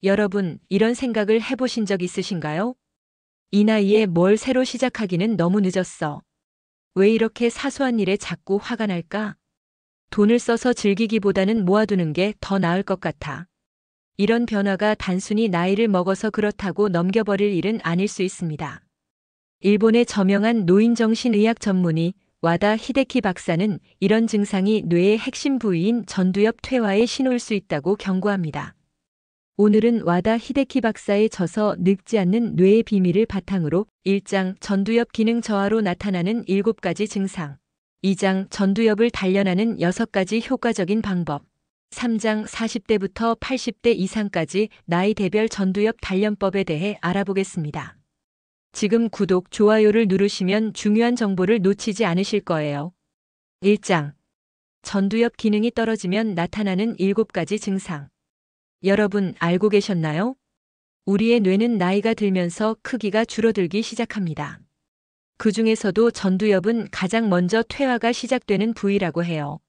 여러분, 이런 생각을 해보신 적 있으신가요? 이 나이에 뭘 새로 시작하기는 너무 늦었어. 왜 이렇게 사소한 일에 자꾸 화가 날까? 돈을 써서 즐기기보다는 모아두는 게 더 나을 것 같아. 이런 변화가 단순히 나이를 먹어서 그렇다고 넘겨버릴 일은 아닐 수 있습니다. 일본의 저명한 노인정신의학 전문의 와다 히데키 박사는 이런 증상이 뇌의 핵심 부위인 전두엽 퇴화의 신호일 수 있다고 경고합니다. 오늘은 와다 히데키 박사의 저서 늙지 않는 뇌의 비밀을 바탕으로 1장 전두엽 기능 저하로 나타나는 7가지 증상, 2장 전두엽을 단련하는 6가지 효과적인 방법, 3장 40대부터 80대 이상까지 나이대별 전두엽 단련법에 대해 알아보겠습니다. 지금 구독, 좋아요를 누르시면 중요한 정보를 놓치지 않으실 거예요. 1장. 전두엽 기능이 떨어지면 나타나는 7가지 증상. 여러분 알고 계셨나요? 우리의 뇌는 나이가 들면서 크기가 줄어들기 시작합니다. 그 중에서도 전두엽은 가장 먼저 퇴화가 시작되는 부위라고 해요.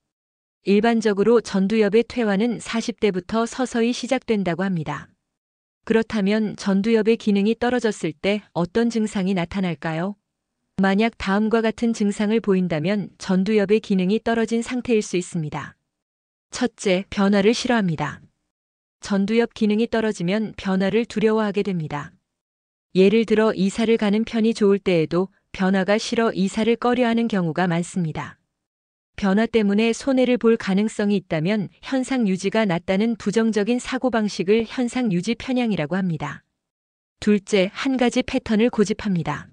일반적으로 전두엽의 퇴화는 40대부터 서서히 시작된다고 합니다. 그렇다면 전두엽의 기능이 떨어졌을 때 어떤 증상이 나타날까요? 만약 다음과 같은 증상을 보인다면 전두엽의 기능이 떨어진 상태일 수 있습니다. 첫째, 변화를 싫어합니다. 전두엽 기능이 떨어지면 변화를 두려워하게 됩니다. 예를 들어 이사를 가는 편이 좋을 때에도 변화가 싫어 이사를 꺼려하는 경우가 많습니다. 변화 때문에 손해를 볼 가능성이 있다면 현상 유지가 낫다는 부정적인 사고방식을 현상 유지 편향이라고 합니다. 둘째, 한 가지 패턴을 고집합니다.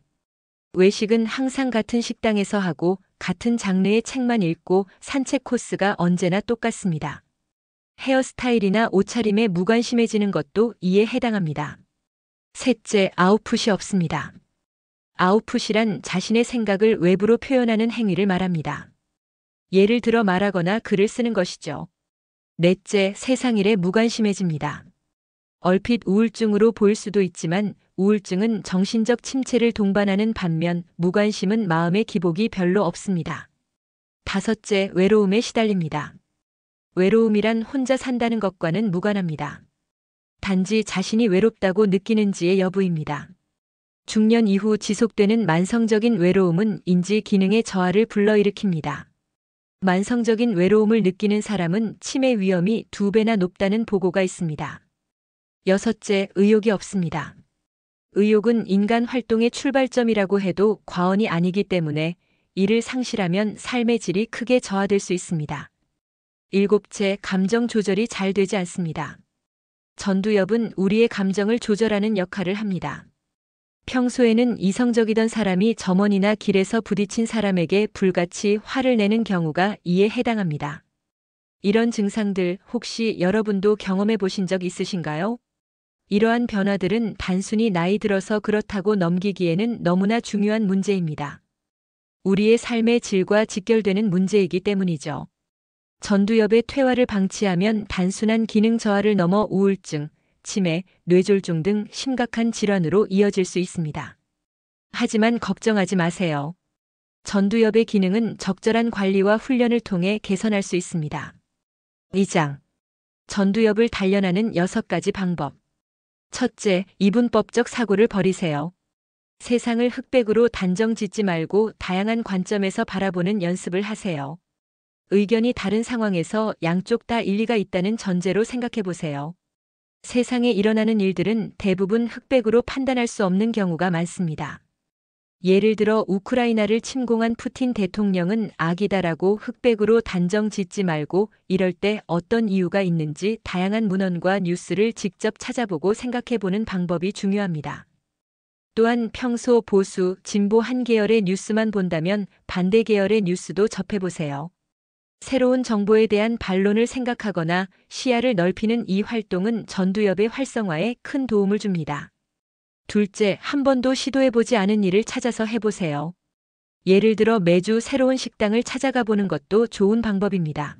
외식은 항상 같은 식당에서 하고 같은 장르의 책만 읽고 산책 코스가 언제나 똑같습니다. 헤어스타일이나 옷차림에 무관심해지는 것도 이에 해당합니다. 셋째, 아웃풋이 없습니다. 아웃풋이란 자신의 생각을 외부로 표현하는 행위를 말합니다. 예를 들어 말하거나 글을 쓰는 것이죠. 넷째, 세상 일에 무관심해집니다. 얼핏 우울증으로 보일 수도 있지만 우울증은 정신적 침체를 동반하는 반면 무관심은 마음의 기복이 별로 없습니다. 다섯째, 외로움에 시달립니다. 외로움이란 혼자 산다는 것과는 무관합니다. 단지 자신이 외롭다고 느끼는지의 여부입니다. 중년 이후 지속되는 만성적인 외로움은 인지 기능의 저하를 불러일으킵니다. 만성적인 외로움을 느끼는 사람은 치매 위험이 2배나 높다는 보고가 있습니다. 여섯째, 의욕이 없습니다. 의욕은 인간 활동의 출발점이라고 해도 과언이 아니기 때문에 이를 상실하면 삶의 질이 크게 저하될 수 있습니다. 일곱째, 감정 조절이 잘 되지 않습니다. 전두엽은 우리의 감정을 조절하는 역할을 합니다. 평소에는 이성적이던 사람이 점원이나 길에서 부딪힌 사람에게 불같이 화를 내는 경우가 이에 해당합니다. 이런 증상들 혹시 여러분도 경험해 보신 적 있으신가요? 이러한 변화들은 단순히 나이 들어서 그렇다고 넘기기에는 너무나 중요한 문제입니다. 우리의 삶의 질과 직결되는 문제이기 때문이죠. 전두엽의 퇴화를 방치하면 단순한 기능 저하를 넘어 우울증, 치매, 뇌졸중 등 심각한 질환으로 이어질 수 있습니다. 하지만 걱정하지 마세요. 전두엽의 기능은 적절한 관리와 훈련을 통해 개선할 수 있습니다. 2장. 전두엽을 단련하는 6가지 방법. 첫째, 이분법적 사고를 버리세요. 세상을 흑백으로 단정 짓지 말고 다양한 관점에서 바라보는 연습을 하세요. 의견이 다른 상황에서 양쪽 다 일리가 있다는 전제로 생각해 보세요. 세상에 일어나는 일들은 대부분 흑백으로 판단할 수 없는 경우가 많습니다. 예를 들어 우크라이나를 침공한 푸틴 대통령은 악이다라고 흑백으로 단정 짓지 말고 이럴 때 어떤 이유가 있는지 다양한 문헌과 뉴스를 직접 찾아보고 생각해보는 방법이 중요합니다. 또한 평소 보수, 진보 한 계열의 뉴스만 본다면 반대 계열의 뉴스도 접해보세요. 새로운 정보에 대한 반론을 생각하거나 시야를 넓히는 이 활동은 전두엽의 활성화에 큰 도움을 줍니다. 둘째, 한 번도 시도해보지 않은 일을 찾아서 해보세요. 예를 들어 매주 새로운 식당을 찾아가 보는 것도 좋은 방법입니다.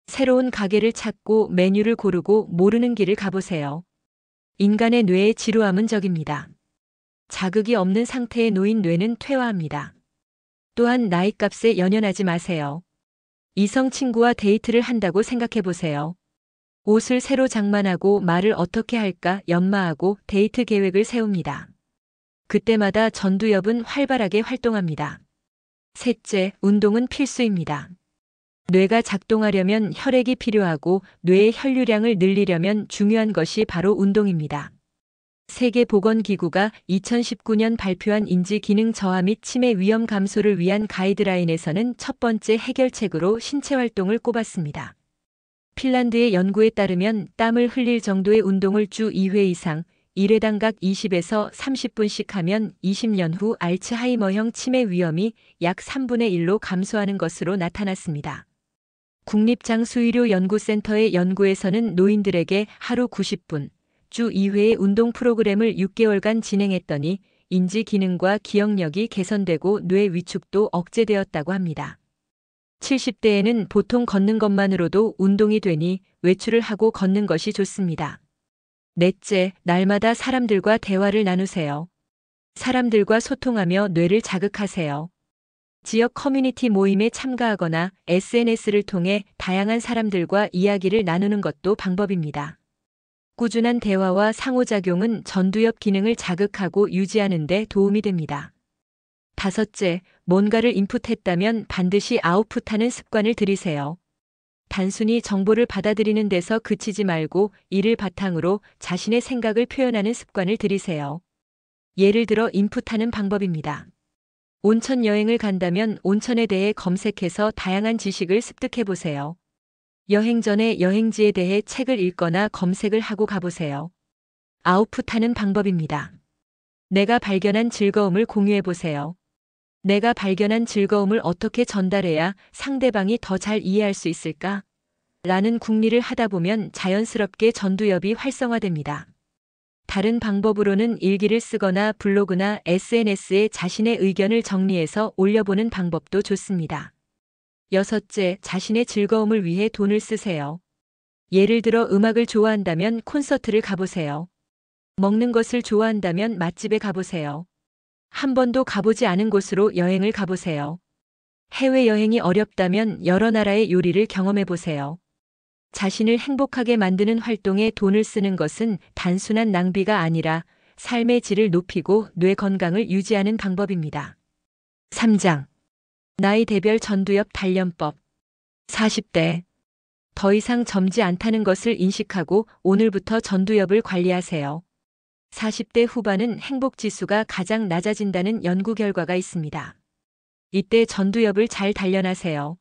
새로운 가게를 찾고 메뉴를 고르고 모르는 길을 가보세요. 인간의 뇌의 지루함은 적입니다. 자극이 없는 상태에 놓인 뇌는 퇴화합니다. 또한 나이값에 연연하지 마세요. 이성 친구와 데이트를 한다고 생각해 보세요. 옷을 새로 장만하고 말을 어떻게 할까 연마하고 데이트 계획을 세웁니다. 그때마다 전두엽은 활발하게 활동합니다. 셋째, 운동은 필수입니다. 뇌가 작동하려면 혈액이 필요하고 뇌의 혈류량을 늘리려면 중요한 것이 바로 운동입니다. 세계보건기구가 2019년 발표한 인지 기능 저하 및 치매 위험 감소를 위한 가이드라인에서는 첫 번째 해결책으로 신체 활동을 꼽았습니다. 핀란드의 연구에 따르면 땀을 흘릴 정도의 운동을 주 2회 이상, 1회당 각 20에서 30분씩 하면 20년 후 알츠하이머형 치매 위험이 약 3분의 1로 감소하는 것으로 나타났습니다. 국립장수의료연구센터의 연구에서는 노인들에게 하루 90분, 주 2회의 운동 프로그램을 6개월간 진행했더니 인지 기능과 기억력이 개선되고 뇌 위축도 억제되었다고 합니다. 70대에는 보통 걷는 것만으로도 운동이 되니 외출을 하고 걷는 것이 좋습니다. 넷째, 날마다 사람들과 대화를 나누세요. 사람들과 소통하며 뇌를 자극하세요. 지역 커뮤니티 모임에 참가하거나 SNS를 통해 다양한 사람들과 이야기를 나누는 것도 방법입니다. 꾸준한 대화와 상호작용은 전두엽 기능을 자극하고 유지하는 데 도움이 됩니다. 다섯째, 뭔가를 인풋했다면 반드시 아웃풋하는 습관을 들이세요. 단순히 정보를 받아들이는 데서 그치지 말고 이를 바탕으로 자신의 생각을 표현하는 습관을 들이세요. 예를 들어 인풋하는 방법입니다. 온천 여행을 간다면 온천에 대해 검색해서 다양한 지식을 습득해 보세요. 여행 전에 여행지에 대해 책을 읽거나 검색을 하고 가보세요. 아웃풋하는 방법입니다. 내가 발견한 즐거움을 공유해 보세요. 내가 발견한 즐거움을 어떻게 전달해야 상대방이 더 잘 이해할 수 있을까? 라는 궁리를 하다 보면 자연스럽게 전두엽이 활성화됩니다. 다른 방법으로는 일기를 쓰거나 블로그나 SNS에 자신의 의견을 정리해서 올려보는 방법도 좋습니다. 여섯째, 자신의 즐거움을 위해 돈을 쓰세요. 예를 들어 음악을 좋아한다면 콘서트를 가보세요. 먹는 것을 좋아한다면 맛집에 가보세요. 한 번도 가보지 않은 곳으로 여행을 가보세요. 해외여행이 어렵다면 여러 나라의 요리를 경험해보세요. 자신을 행복하게 만드는 활동에 돈을 쓰는 것은 단순한 낭비가 아니라 삶의 질을 높이고 뇌 건강을 유지하는 방법입니다. 3장. 나이대별 전두엽 단련법. 40대. 더 이상 젊지 않다는 것을 인식하고 오늘부터 전두엽을 관리하세요. 40대 후반은 행복지수가 가장 낮아진다는 연구 결과가 있습니다. 이때 전두엽을 잘 단련하세요.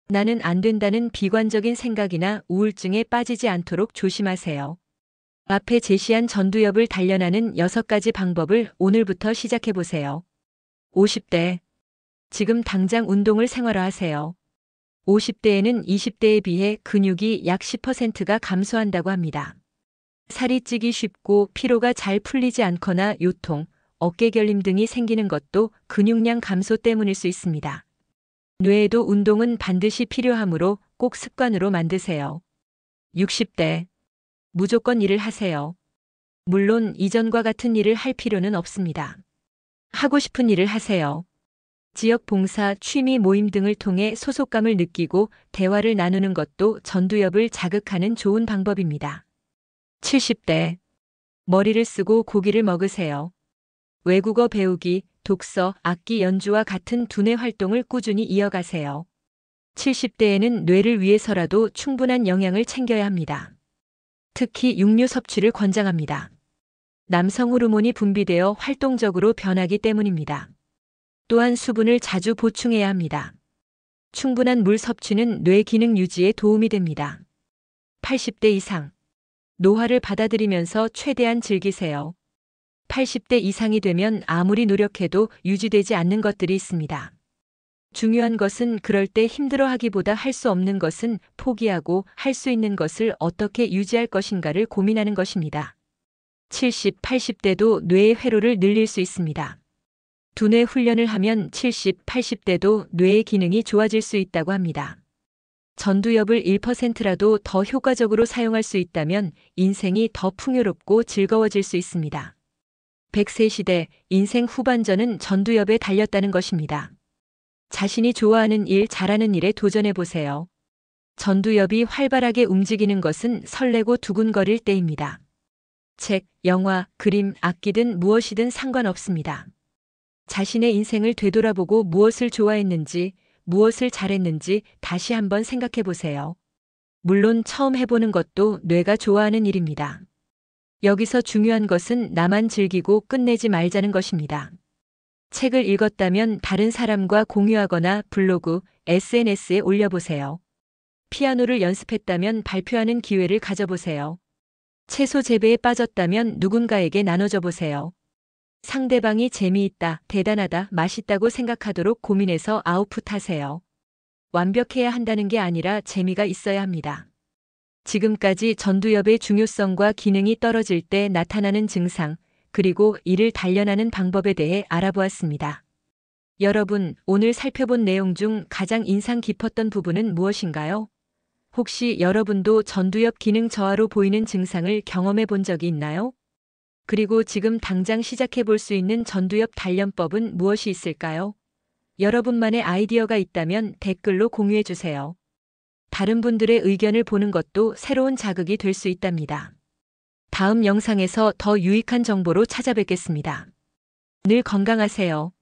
나는 안 된다는 비관적인 생각이나 우울증에 빠지지 않도록 조심하세요. 앞에 제시한 전두엽을 단련하는 6가지 방법을 오늘부터 시작해보세요. 50대. 지금 당장 운동을 생활화하세요. 50대에는 20대에 비해 근육이 약 10%가 감소한다고 합니다. 살이 찌기 쉽고 피로가 잘 풀리지 않거나 요통, 어깨 결림 등이 생기는 것도 근육량 감소 때문일 수 있습니다. 뇌에도 운동은 반드시 필요하므로 꼭 습관으로 만드세요. 60대. 무조건 일을 하세요. 물론 이전과 같은 일을 할 필요는 없습니다. 하고 싶은 일을 하세요. 지역 봉사, 취미 모임 등을 통해 소속감을 느끼고 대화를 나누는 것도 전두엽을 자극하는 좋은 방법입니다. 70대. 머리를 쓰고 고기를 먹으세요. 외국어 배우기, 독서, 악기 연주와 같은 두뇌 활동을 꾸준히 이어가세요. 70대에는 뇌를 위해서라도 충분한 영양을 챙겨야 합니다. 특히 육류 섭취를 권장합니다. 남성 호르몬이 분비되어 활동적으로 변하기 때문입니다. 또한 수분을 자주 보충해야 합니다. 충분한 물 섭취는 뇌 기능 유지에 도움이 됩니다. 80대 이상. 노화를 받아들이면서 최대한 즐기세요. 80대 이상이 되면 아무리 노력해도 유지되지 않는 것들이 있습니다. 중요한 것은 그럴 때 힘들어하기보다 할 수 없는 것은 포기하고 할 수 있는 것을 어떻게 유지할 것인가를 고민하는 것입니다. 70, 80대도 뇌의 회로를 늘릴 수 있습니다. 두뇌 훈련을 하면 70, 80대도 뇌의 기능이 좋아질 수 있다고 합니다. 전두엽을 1%라도 더 효과적으로 사용할 수 있다면 인생이 더 풍요롭고 즐거워질 수 있습니다. 100세 시대, 인생 후반전은 전두엽에 달렸다는 것입니다. 자신이 좋아하는 일, 잘하는 일에 도전해 보세요. 전두엽이 활발하게 움직이는 것은 설레고 두근거릴 때입니다. 책, 영화, 그림, 악기든 무엇이든 상관없습니다. 자신의 인생을 되돌아보고 무엇을 좋아했는지, 무엇을 잘했는지 다시 한번 생각해 보세요. 물론 처음 해보는 것도 뇌가 좋아하는 일입니다. 여기서 중요한 것은 나만 즐기고 끝내지 말자는 것입니다. 책을 읽었다면 다른 사람과 공유하거나 블로그, SNS에 올려보세요. 피아노를 연습했다면 발표하는 기회를 가져보세요. 채소 재배에 빠졌다면 누군가에게 나눠줘 보세요. 상대방이 재미있다, 대단하다, 맛있다고 생각하도록 고민해서 아웃풋하세요. 완벽해야 한다는 게 아니라 재미가 있어야 합니다. 지금까지 전두엽의 중요성과 기능이 떨어질 때 나타나는 증상, 그리고 이를 단련하는 방법에 대해 알아보았습니다. 여러분, 오늘 살펴본 내용 중 가장 인상 깊었던 부분은 무엇인가요? 혹시 여러분도 전두엽 기능 저하로 보이는 증상을 경험해 본 적이 있나요? 그리고 지금 당장 시작해 볼 수 있는 전두엽 단련법은 무엇이 있을까요? 여러분만의 아이디어가 있다면 댓글로 공유해 주세요. 다른 분들의 의견을 보는 것도 새로운 자극이 될 수 있답니다. 다음 영상에서 더 유익한 정보로 찾아뵙겠습니다. 늘 건강하세요.